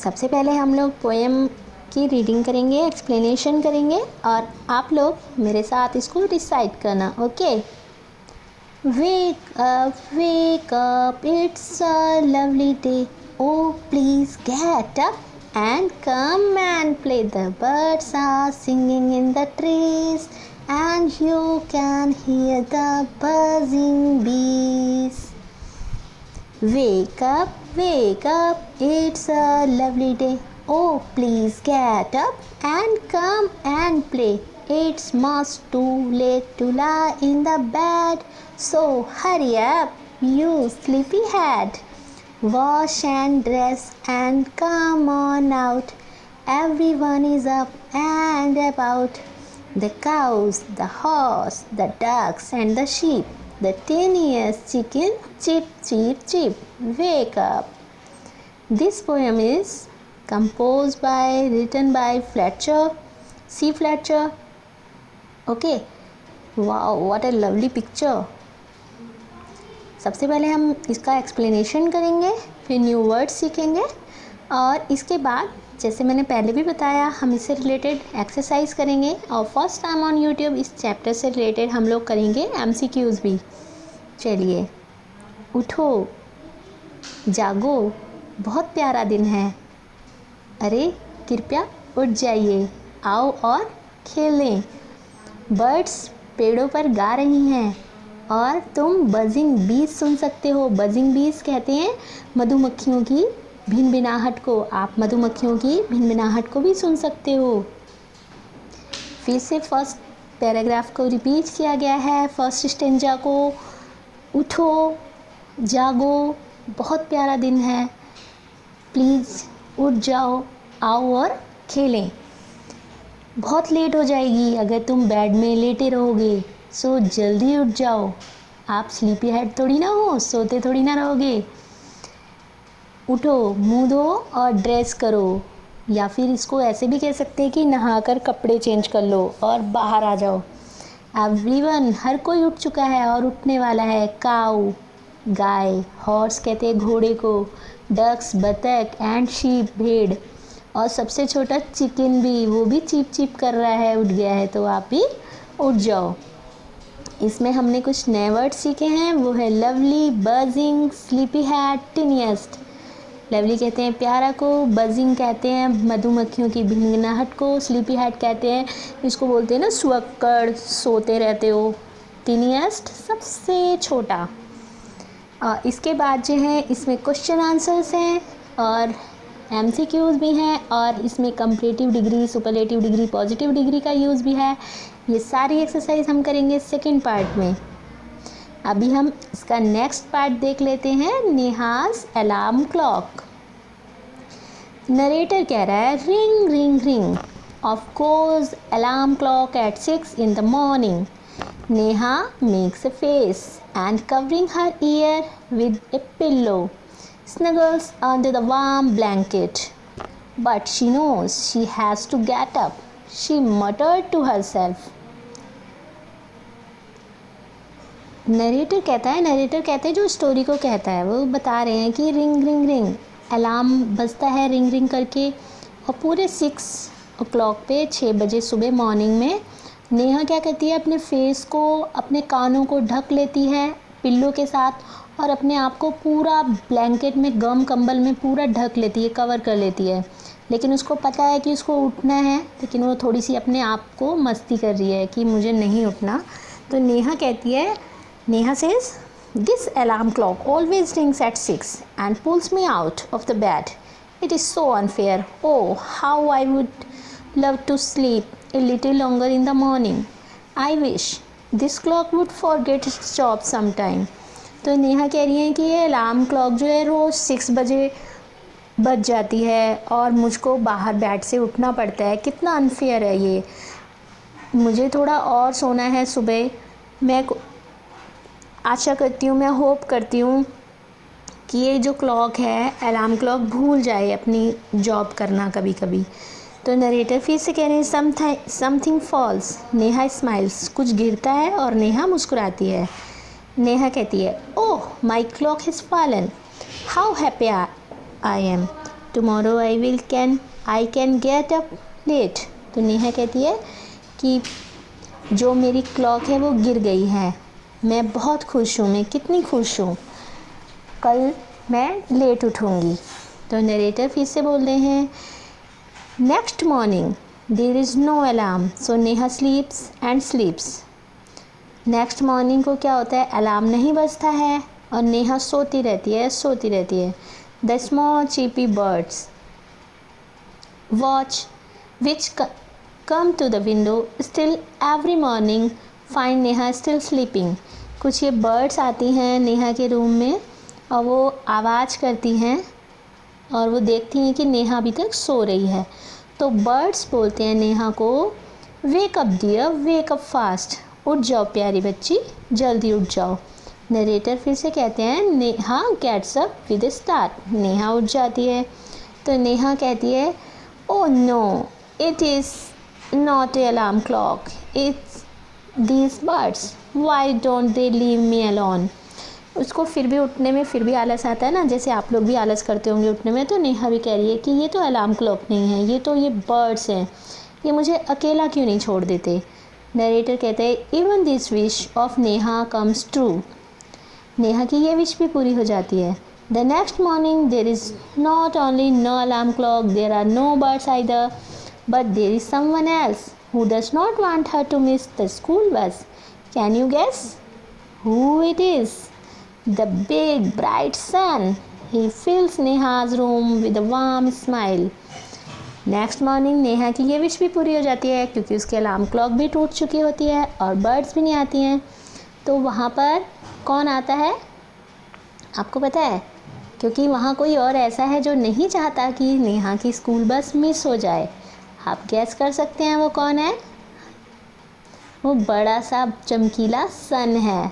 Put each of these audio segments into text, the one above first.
सबसे पहले हम लोग पोएम की रीडिंग करेंगे, एक्सप्लेनेशन करेंगे और आप लोग मेरे साथ इसको रिसाइट करना, okay. Wake up, it's a lovely day. Oh, please get up and come and play. The birds are singing in the trees, and you can hear the buzzing bees. Wake up, it's a lovely day. Oh, please get up and come and play. It's much too late to lie in the bed, so hurry up, you sleepyhead. Wash and dress and come on out. Everyone is up and about. The cows, the horse, the ducks and the sheep. The tiniest chicken, chip, chip, chip, wake up. This poem is written by Fletcher, C. Fletcher. Okay, wow, what a lovely picture. सबसे पहले हम इसका explanation करेंगे, फिर new word सीखेंगे और इसके बाद जैसे मैंने पहले भी बताया हम इससे रिलेटेड एक्सरसाइज करेंगे और फर्स्ट टाइम ऑन यूट्यूब इस चैप्टर से रिलेटेड हम लोग करेंगे MCQs भी। चलिए, उठो, जागो, बहुत प्यारा दिन है। अरे कृपया उठ जाइए, आओ और खेलें। बर्ड्स पेड़ों पर गा रही हैं और तुम बजिंग बीज सुन सकते हो। बजिंग बीज कहते हैं मधुमक्खियों की भिनभिनाहट को। आप मधुमक्खियों की भिनभिनाहट को भी सुन सकते हो। फिर से फर्स्ट पैराग्राफ को रिपीट किया गया है, फर्स्ट स्टेंजा को। उठो, जागो, बहुत प्यारा दिन है, प्लीज़ उठ जाओ, आओ और खेलें। बहुत लेट हो जाएगी अगर तुम बेड में लेटे रहोगे, सो जल्दी उठ जाओ। आप स्लीपी हेड थोड़ी ना हो, सोते थोड़ी ना रहोगे। उठो, मुंह धो और ड्रेस करो, या फिर इसको ऐसे भी कह सकते हैं कि नहाकर कपड़े चेंज कर लो और बाहर आ जाओ। एवरीवन, हर कोई उठ चुका है और उठने वाला है। काऊ, गाय, हॉर्स कहते हैं घोड़े को, डक्स, बतख एंड शीप, भेड़, और सबसे छोटा चिकन भी, वो भी चीप चीप कर रहा है, उठ गया है, तो आप भी उठ जाओ। इसमें हमने कुछ नए वर्ड सीखे हैं, वो है lovely, buzzing, sleepy head, tiniest. Lovely कहते हैं प्यारा को, बजिंग कहते हैं मधुमक्खियों की भिनभिनाहट को, स्लीपी हैड कहते हैं इसको बोलते हैं ना सुअक्कड़, सोते रहते हो। टिनिएस्ट सबसे छोटा। इसके बाद जो है इसमें क्वेश्चन आंसर्स हैं और MCQs भी हैं और इसमें comparative degree, superlative degree, positive degree का यूज़ भी है। ये सारी एक्सरसाइज हम करेंगे सेकंड पार्ट में। अभी हम इसका नेक्स्ट पार्ट देख लेते हैं, नेहाज अलार्म क्लॉक। नरेटर कह रहा है ring ring ring, of course alarm clock at 6 in the morning. Neha makes a face and covering her ear with a pillow, snuggles under the warm blanket. But she knows she has to get up, she muttered to herself. Narrator कहते हैं जो story को कहता है, वो बता रहे हैं कि रिंग रिंग रिंग, अलार्म बजता है रिंग रिंग करके और पूरे 6 o'clock पे, 6 बजे सुबह मॉर्निंग में नेहा क्या करती है, अपने फेस को, अपने कानों को ढक लेती है पिल्लो के साथ और अपने आप को पूरा ब्लैंकेट में, गम कंबल में पूरा ढक लेती है, कवर कर लेती है। लेकिन उसको पता है कि उसको उठना है, लेकिन वो थोड़ी सी अपने आप को मस्ती कर रही है कि मुझे नहीं उठना। तो नेहा कहती है, Neha says, this alarm clock always rings at 6 and pulls me out of the bed. It is so unfair. Oh, how I would love to sleep a little longer in the morning. I wish this clock would forget its job sometime. तो नेहा कह रही है कि ये alarm clock जो है रोज़ 6 बजे बज जाती है और मुझको बाहर बेड से उठना पड़ता है, कितना अनफेयर है ये। मुझे थोड़ा और सोना है सुबह। मैं आशा करती हूँ, मैं होप करती हूँ कि ये जो क्लॉक है, अलार्म क्लॉक, भूल जाए अपनी जॉब करना कभी कभी। तो नरेटर फिर से कह रहे हैं समथिंग फॉल्स, नेहा स्माइल्स, कुछ गिरता है और नेहा मुस्कुराती है। नेहा कहती है, oh my clock has fallen, how happy I am, tomorrow I can get up late. तो नेहा कहती है कि जो मेरी क्लॉक है वो गिर गई है, मैं बहुत खुश हूँ, मैं कितनी खुश हूँ, कल मैं लेट उठूँगी। तो नरेटर फिर से बोल रहे हैं next morning there is no alarm so Neha sleeps and sleeps. Next morning को क्या होता है, अलार्म नहीं बजता है और नेहा सोती रहती है। The small chirpy birds watch which come to the window still every morning find Neha still sleeping. कुछ ये बर्ड्स आती हैं नेहा के रूम में और वो आवाज़ करती हैं और वो देखती हैं कि नेहा अभी तक सो रही है। तो बर्ड्स बोलते हैं नेहा को wake up dear, wake up fast, उठ जाओ प्यारी बच्ची, जल्दी उठ जाओ। नरेटर फिर से कहते हैं Neha gets up with a start. Neha उठ जाती है। तो नेहा कहती है oh no it is not a alarm clock, it's these birds, why don't they leave me alone. उसको फिर भी उठने में फिर भी आलस आता है ना, जैसे आप लोग भी आलस करते होंगे उठने में। तो नेहा भी कह रही है कि ये तो अलार्म क्लॉक नहीं है, ये तो ये बर्ड्स हैं, ये मुझे अकेला क्यों नहीं छोड़ देते। नरेटर कहते हैं even this wish of Neha comes true. Neha की ये विश भी पूरी हो जाती है। The next morning there is not only no alarm clock, there are no birds either, but there is someone else who does not want her to miss the school bus. Can you guess who it is? The big bright sun. He fills Neha's room with a warm smile. Next morning Neha की ये wish भी पूरी हो जाती है क्योंकि उसके alarm clock भी टूट चुकी होती है और बर्ड्स भी नहीं आती हैं। तो वहाँ पर कौन आता है आपको पता है? क्योंकि वहाँ कोई और ऐसा है जो नहीं चाहता कि नेहा की स्कूल बस मिस हो जाए। आप गैस कर सकते हैं वो कौन है? वो बड़ा सा चमकीला सन है।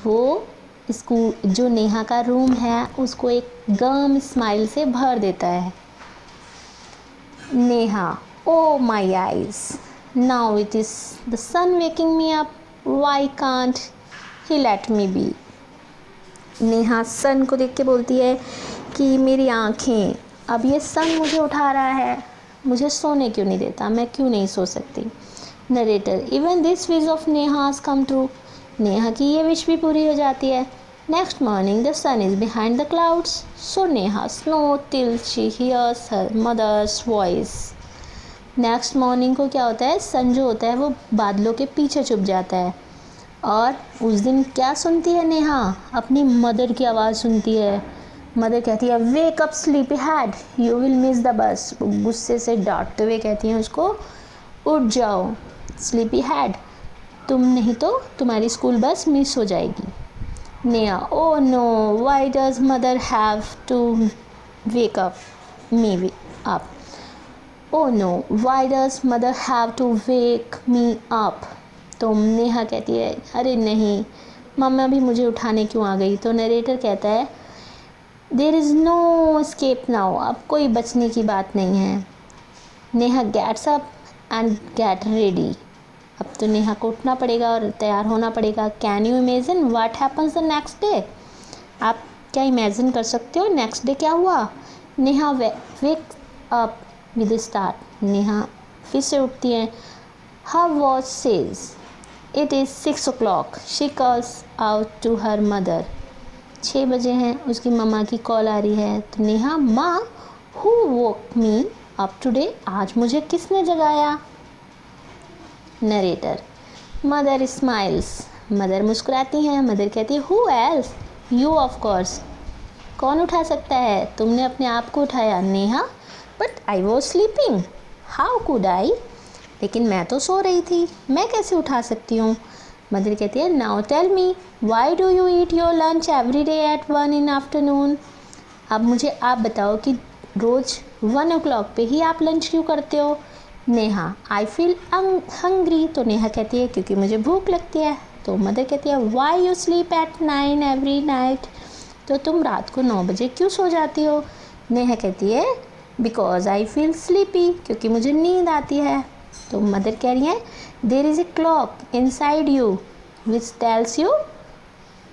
वो स्कूल जो नेहा का रूम है उसको एक गर्म स्माइल से भर देता है। Neha oh my eyes now it is the sun waking me up, why can't he let me be. Neha sun को देख के बोलती है कि मेरी आँखें, अब ये सन मुझे उठा रहा है, मुझे सोने क्यों नहीं देता, मैं क्यों नहीं सो सकती। Narrator even this wish of Neha's come true. Neha की ये विश भी पूरी हो जाती है। Next morning the sun is behind the clouds so Neha snores till she hears her mother's voice. Next morning को क्या होता है, सन जो होता है वो बादलों के पीछे छुप जाता है और उस दिन क्या सुनती है नेहा? अपनी मदर की आवाज़ सुनती है। मदर कहती है wake up sleepy had, you will miss the बस। गुस्से से डांटते हुए कहती हैं उसको उठ जाओ स्लीपी हैड, तुम नहीं तो तुम्हारी स्कूल बस मिस हो जाएगी। Neha oh no why does mother have to wake up me up, oh no why does mother have to wake me up. तो नेहा कहती है अरे नहीं, मम्मा भी मुझे उठाने क्यों आ गई। तो नरेटर कहता है there is no escape now, अब कोई बचने की बात नहीं है। Neha gets up and get ready. अब तो नेहा को उठना पड़ेगा और तैयार होना पड़ेगा। Can you imagine what happens the next day? आप क्या इमेजिन कर सकते हो नेक्स्ट डे क्या हुआ? Neha wake up with start. Neha फिर से उठती है। Her watch says it is 6 o'clock। She calls out to her mother. 6 बजे हैं, उसकी मम्मा की कॉल आ रही है। तो नेहा माँ who woke me up today, आज मुझे किसने जगाया? Narrator mother smiles. मदर मुस्कुराती हैं। मदर कहती है who else, you of course. कौन उठा सकता है? तुमने अपने आप को उठाया। Neha but I was sleeping, how could I? लेकिन मैं तो सो रही थी, मैं कैसे उठा सकती हूँ? मदर कहती है now tell me why do you eat your lunch every day at 1 in afternoon. अब मुझे आप बताओ कि रोज़ 1 o'clock पे ही आप लंच क्यों करते हो? Neha I feel hungry. तो नेहा कहती है क्योंकि मुझे भूख लगती है। तो मदर कहती है why you sleep at 9 every night, तो तुम रात को 9 बजे क्यों सो जाती हो? नेहा कहती है बिकॉज आई फील स्लीपी, क्योंकि मुझे नींद आती है। तो मदर कह रही है there is a clock inside you which tells you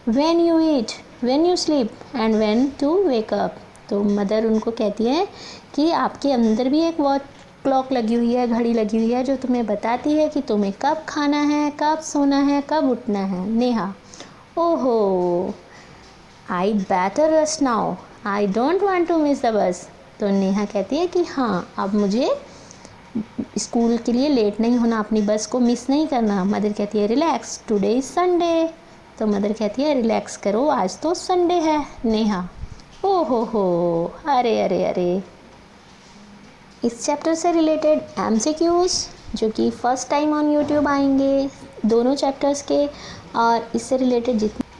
when you eat, when you sleep and when to wake up. तो मदर उनको कहती है कि आपके अंदर भी एक वॉच क्लॉक लगी हुई है, घड़ी लगी हुई है, जो तुम्हें बताती है कि तुम्हें कब खाना है, कब सोना है, कब उठना है। नेहा, ओहो, I better rest now, I don't want to miss the bus. तो नेहा कहती है कि हाँ, अब मुझे स्कूल के लिए लेट नहीं होना, अपनी बस को मिस नहीं करना। मदर कहती है रिलैक्स, टुडे इज़ संडे। तो मदर कहती है रिलैक्स करो, आज तो संडे है। नेहा, ओ हो, अरे अरे अरे। इस चैप्टर से रिलेटेड MCQs जो कि फर्स्ट टाइम ऑन यूट्यूब आएंगे दोनों चैप्टर्स के, और इससे रिलेटेड जितने